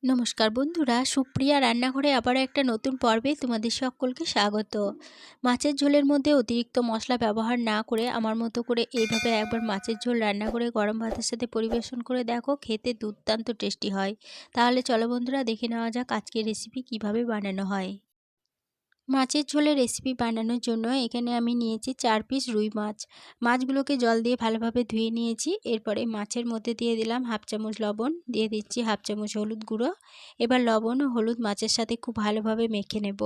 নমস্কার বন্ধুরা, সুপ্রিয়া রান্নাঘরে আবারও একটা নতুন পর্বে তোমাদের সকলকে স্বাগত। মাছের ঝোলের মধ্যে অতিরিক্ত মশলা ব্যবহার না করে আমার মতো করে এইভাবে একবার মাছের ঝোল রান্না করে গরম ভাতের সাথে পরিবেশন করে দেখো, খেতে দুর্দান্ত টেস্টি হয়। তাহলে চলো বন্ধুরা, দেখে নেওয়া যাক আজকের রেসিপি কিভাবে বানানো হয়। মাছের ঝোলের রেসিপি বানানোর জন্য এখানে আমি নিয়েছি 4 পিস রুই মাছ। মাছগুলোকে জল দিয়ে ভালোভাবে ধুয়ে নিয়েছি। এরপরে মাছের মধ্যে দিয়ে দিলাম হাফ চামচ লবণ, দিয়ে দিচ্ছি হাফ চামচ হলুদ গুঁড়ো। এবার লবণ ও হলুদ মাছের সাথে খুব ভালোভাবে মেখে নেব।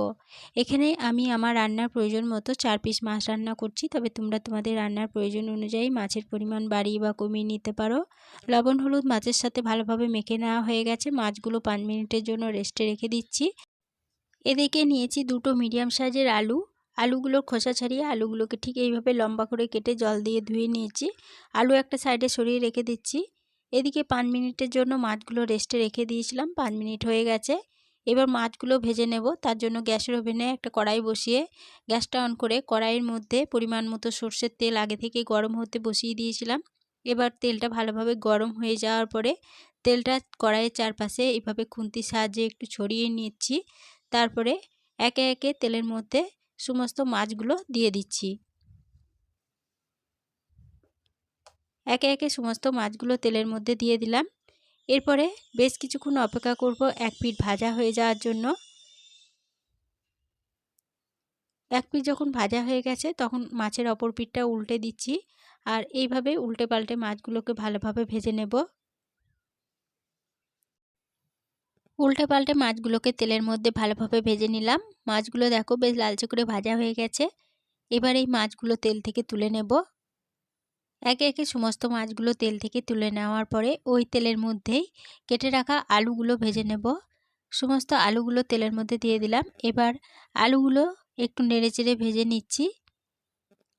এখানে আমি আমার রান্নার প্রয়োজন মতো 4 পিস মাছ রান্না করছি, তবে তোমরা তোমাদের রান্নার প্রয়োজন অনুযায়ী মাছের পরিমাণ বাড়িয়ে বা কমিয়ে নিতে পারো। লবণ হলুদ মাছের সাথে ভালোভাবে মেখে নেওয়া হয়ে গেছে। মাছগুলো 5 মিনিটের জন্য রেস্টে রেখে দিচ্ছি। এদিকে নিয়েছি দুটো মিডিয়াম সাইজের আলু। আলুগুলোর খোসা ছাড়িয়ে আলুগুলোকে ঠিক এইভাবে লম্বা করে কেটে জল দিয়ে ধুয়ে নিয়েছি। আলু একটা সাইডে সরিয়ে রেখে দিচ্ছি। এদিকে 5 মিনিটের জন্য মাছগুলো রেস্টে রেখে দিয়েছিলাম। 5 মিনিট হয়ে গেছে। এবার মাছগুলো ভেজে নেব। তার জন্য গ্যাসের ওভেনে একটা কড়াই বসিয়ে গ্যাসটা অন করে কড়াইয়ের মধ্যে পরিমাণ মতো সর্ষের তেল আগে থেকে গরম হতে বসিয়ে দিয়েছিলাম। এবার তেলটা ভালোভাবে গরম হয়ে যাওয়ার পরে তেলটা কড়াইয়ের চারপাশে এভাবে খুন্তির সাহায্যে একটু ছড়িয়ে নিচ্ছি। তারপরে একে একে তেলের মধ্যে সমস্ত মাছগুলো দিয়ে দিচ্ছি। একে একে সমস্ত মাছগুলো তেলের মধ্যে দিয়ে দিলাম। এরপরে বেশ কিছুক্ষণ অপেক্ষা করব এক পিঠ ভাজা হয়ে যাওয়ার জন্য। এক পিঠ যখন ভাজা হয়ে গেছে তখন মাছের অপর পিঠটা উল্টে দিচ্ছি। আর এইভাবে উল্টে পাল্টে মাছগুলোকে ভালোভাবে ভেজে নেব। উল্টে পাল্টে মাছগুলোকে তেলের মধ্যে ভালোভাবে ভেজে নিলাম। মাছগুলো দেখো বেশ লালচে করে ভাজা হয়ে গেছে। এবার এই মাছগুলো তেল থেকে তুলে নেব। একে একে সমস্ত মাছগুলো তেল থেকে তুলে নেওয়ার পরে ওই তেলের মধ্যেই কেটে রাখা আলুগুলো ভেজে নেব। সমস্ত আলুগুলো তেলের মধ্যে দিয়ে দিলাম। এবার আলুগুলো একটু নেড়েচেড়ে ভেজে নিচ্ছি।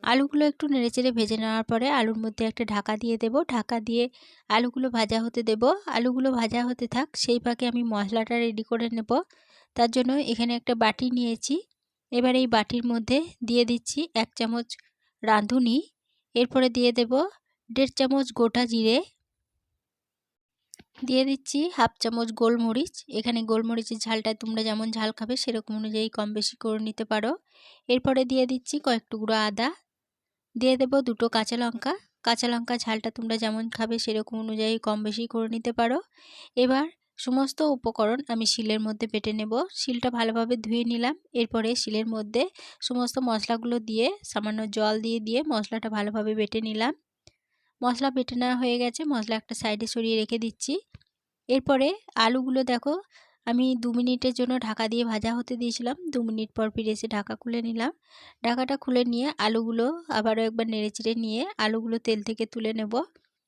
আলুগুলো একটু নেড়েচেড়ে ভেজে নেওয়ার পরে আলুর মধ্যে একটা ঢাকা দিয়ে দেব। ঢাকা দিয়ে আলুগুলো ভাজা হতে দেব। আলুগুলো ভাজা হতে থাক, সেই ফাঁকে আমি মশলাটা রেডি করে নেব। তার জন্য এখানে একটা বাটি নিয়েছি। এবার এই বাটির মধ্যে দিয়ে দিচ্ছি 1 চামচ রাঁধুনি। এরপরে দিয়ে দেব 1.5 চামচ গোটা জিরে, দিয়ে দিচ্ছি হাফ চামচ গোলমরিচ। এখানে গোলমরিচের ঝালটা তোমরা যেমন ঝাল খাবে সেরকম অনুযায়ী কম বেশি করে নিতে পারো। এরপরে দিয়ে দিচ্ছি কয়েক টুকরো আদা, দিয়ে দেব দুটো কাঁচা লঙ্কা। কাঁচা লঙ্কা ঝালটা তোমরা যেমন খাবে সেরকম অনুযায়ী কম বেশি করে নিতে পারো। এবার সমস্ত উপকরণ আমি শিলের মধ্যে বেটে নেব। শিলটা ভালোভাবে ধুয়ে নিলাম। এরপরে শিলের মধ্যে সমস্ত মশলাগুলো দিয়ে সামান্য জল দিয়ে মশলাটা ভালোভাবে বেটে নিলাম। মশলা বেটে নেওয়া হয়ে গেছে। মশলা একটা সাইডে সরিয়ে রেখে দিচ্ছি। এরপরে আলুগুলো দেখো আমি 2 মিনিটের জন্য ঢাকা দিয়ে ভাজা হতে দিয়েছিলাম। 2 মিনিট পর ফিরে এসে ঢাকা খুলে নিলাম। ঢাকাটা খুলে নিয়ে আলুগুলো আবারও একবার নেড়েচেড়ে নিয়ে আলুগুলো তেল থেকে তুলে নেব।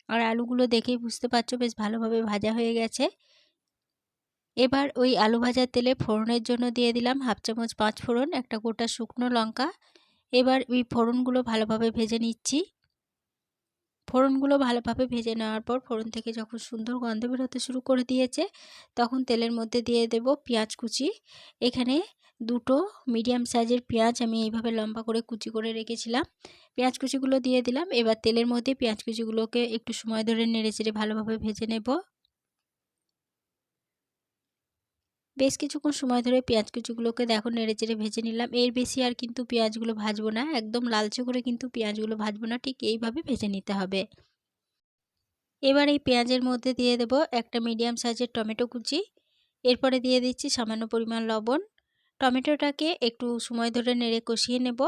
আর আলুগুলো দেখেই বুঝতে পারছো বেশ ভালোভাবে ভাজা হয়ে গেছে। এবার ওই আলু ভাজার তেলে ফোড়নের জন্য দিয়ে দিলাম হাফ চামচ 5 ফোড়ন, একটা গোটা শুকনো লঙ্কা। এবার ওই ফোড়নগুলো ভালোভাবে ভেজে নিচ্ছি। ফোড়নগুলো ভালোভাবে ভেজে নেওয়ার পর ফোড়ন থেকে যখন সুন্দর গন্ধ বেরোতে শুরু করে দিয়েছে তখন তেলের মধ্যে দিয়ে দেব পেঁয়াজ কুচি। এখানে দুটো মিডিয়াম সাইজের পেঁয়াজ আমি এইভাবে লম্বা করে কুচি করে রেখেছিলাম। পেঁয়াজ কুচিগুলো দিয়ে দিলাম। এবার তেলের মধ্যে পেঁয়াজ কুচিগুলোকে একটু সময় ধরে নেড়েচেড়ে ভালোভাবে ভেজে নেব। বেশ কিছুক্ষণ সময় ধরে পেঁয়াজ কুচিগুলোকে দেখো নেড়েচেড়ে ভেজে নিলাম। এর বেশি আর কিন্তু পেঁয়াজগুলো ভাজবো না, একদম লালচে করে কিন্তু পেঁয়াজগুলো ভাজবো না, ঠিক এইভাবে ভেজে নিতে হবে। এবার এই পেঁয়াজের মধ্যে দিয়ে দেব একটা মিডিয়াম সাইজের টমেটো কুচি। এরপরে দিয়ে দিচ্ছি সামান্য পরিমাণ লবণ। টমেটোটাকে একটু সময় ধরে নেড়ে কষিয়ে নেব।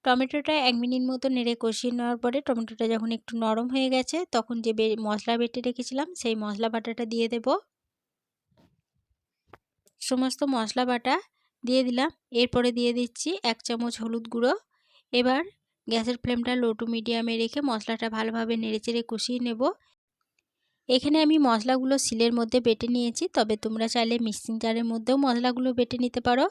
টমেটোটা 1 মিনিট মতো নেড়ে কষিয়ে নেওয়ার পরে টমেটোটা যখন একটু নরম হয়ে গেছে তখন যে মশলা বেটে রেখেছিলাম সেই মশলা বাটাটা দিয়ে দেব। সমস্ত মশলা বাটা দিয়ে দিলাম। এরপরে দিয়ে দিচ্ছি 1 চামচ হলুদ গুঁড়ো। এবার গ্যাসের ফ্লেমটা লো টু মিডিয়ামে রেখে মশলাটা ভালোভাবে নেড়েচেড়ে কষিয়ে নেব। এখানে আমি মশলাগুলো শিলের মধ্যে বেটে নিয়েছি, তবে তোমরা চাইলে মিক্সিং জারের মধ্যেও মশলাগুলো বেটে নিতে পারো।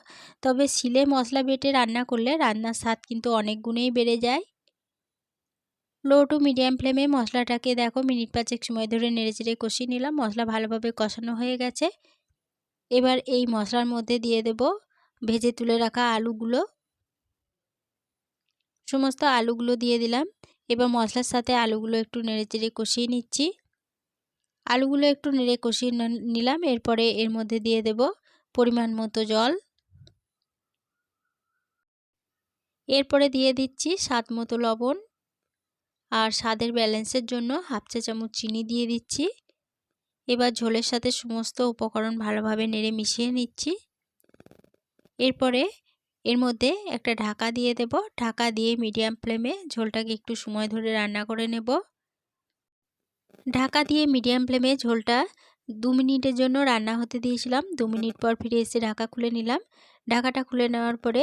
তবে শিলে মশলা বেটে রান্না করলে রান্নার স্বাদ কিন্তু অনেক গুণেই বেড়ে যায়। লো টু মিডিয়াম ফ্লেমে মশলাটাকে দেখো মিনিট 5 সময় ধরে নেড়েচেড়ে কষিয়ে নিলাম। মশলা ভালোভাবে কষানো হয়ে গেছে। এবার এই মশলার মধ্যে দিয়ে দেব ভেজে তুলে রাখা আলুগুলো। সমস্ত আলুগুলো দিয়ে দিলাম। এবার মশলার সাথে আলুগুলো একটু নেড়েচেড়ে কষিয়ে নিচ্ছি। আলুগুলো একটু নেড়ে কষিয়ে নিলাম। এরপরে এর মধ্যে দিয়ে দেব পরিমাণ মতো জল। এরপরে দিয়ে দিচ্ছি স্বাদ মতো লবণ, আর স্বাদের ব্যালেন্সের জন্য হাফ চা চামচ চিনি দিয়ে দিচ্ছি। এবার ঝোলের সাথে সমস্ত উপকরণ ভালোভাবে নেড়ে মিশিয়ে নিচ্ছি। এরপরে এর মধ্যে একটা ঢাকা দিয়ে দেব। ঢাকা দিয়ে মিডিয়াম ফ্লেমে ঝোলটাকে একটু সময় ধরে রান্না করে নেব। ঢাকা দিয়ে মিডিয়াম ফ্লেমে ঝোলটা 2 মিনিটের জন্য রান্না হতে দিয়েছিলাম। 2 মিনিট পর ফিরে এসে ঢাকা খুলে নিলাম। ঢাকাটা খুলে নেওয়ার পরে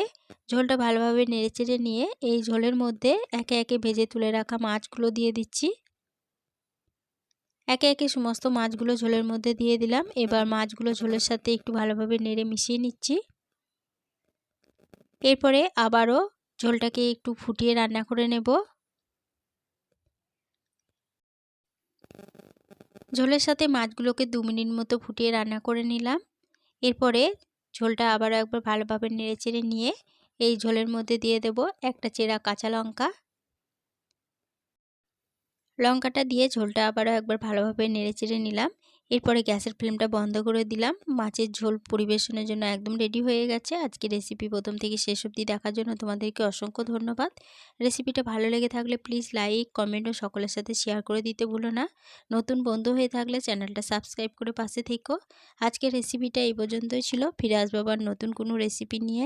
ঝোলটা ভালোভাবে নেড়েচেড়ে নিয়ে এই ঝোলের মধ্যে একে একে ভেজে তুলে রাখা মাছগুলো দিয়ে দিচ্ছি। একে একে সমস্ত মাছগুলো ঝোলের মধ্যে দিয়ে দিলাম। এবার মাছগুলো ঝোলের সাথে একটু ভালোভাবে নেড়ে মিশিয়ে নিচ্ছি। এরপরে আবারও ঝোলটাকে একটু ফুটিয়ে রান্না করে নেব। ঝোলের সাথে মাছগুলোকে 2 মিনিট মতো ফুটিয়ে রান্না করে নিলাম। এরপরে ঝোলটা আবারও একবার ভালোভাবে নেড়েচেড়ে নিয়ে এই ঝোলের মধ্যে দিয়ে দেব একটা চেরা কাঁচা লঙ্কা। লঙ্কাটা দিয়ে ঝোলটা আবারও একবার ভালোভাবে নেড়েচেড়ে নিলাম। এরপরে গ্যাসের ফ্লেমটা বন্ধ করে দিলাম। মাছের ঝোল পরিবেশনের জন্য একদম রেডি হয়ে গেছে। আজকে রেসিপি প্রথম থেকে শেষ অবধি দেখার জন্য তোমাদেরকে অসংখ্য ধন্যবাদ। রেসিপিটা ভালো লেগে থাকলে প্লিজ লাইক, কমেন্ট ও সকলের সাথে শেয়ার করে দিতে ভুলো না। নতুন বন্ধু হয়ে থাকলে চ্যানেলটা সাবস্ক্রাইব করে পাশে থেকো। আজকের রেসিপিটা এই পর্যন্তই ছিল। ফিরে আসবো আবার নতুন কোনো রেসিপি নিয়ে।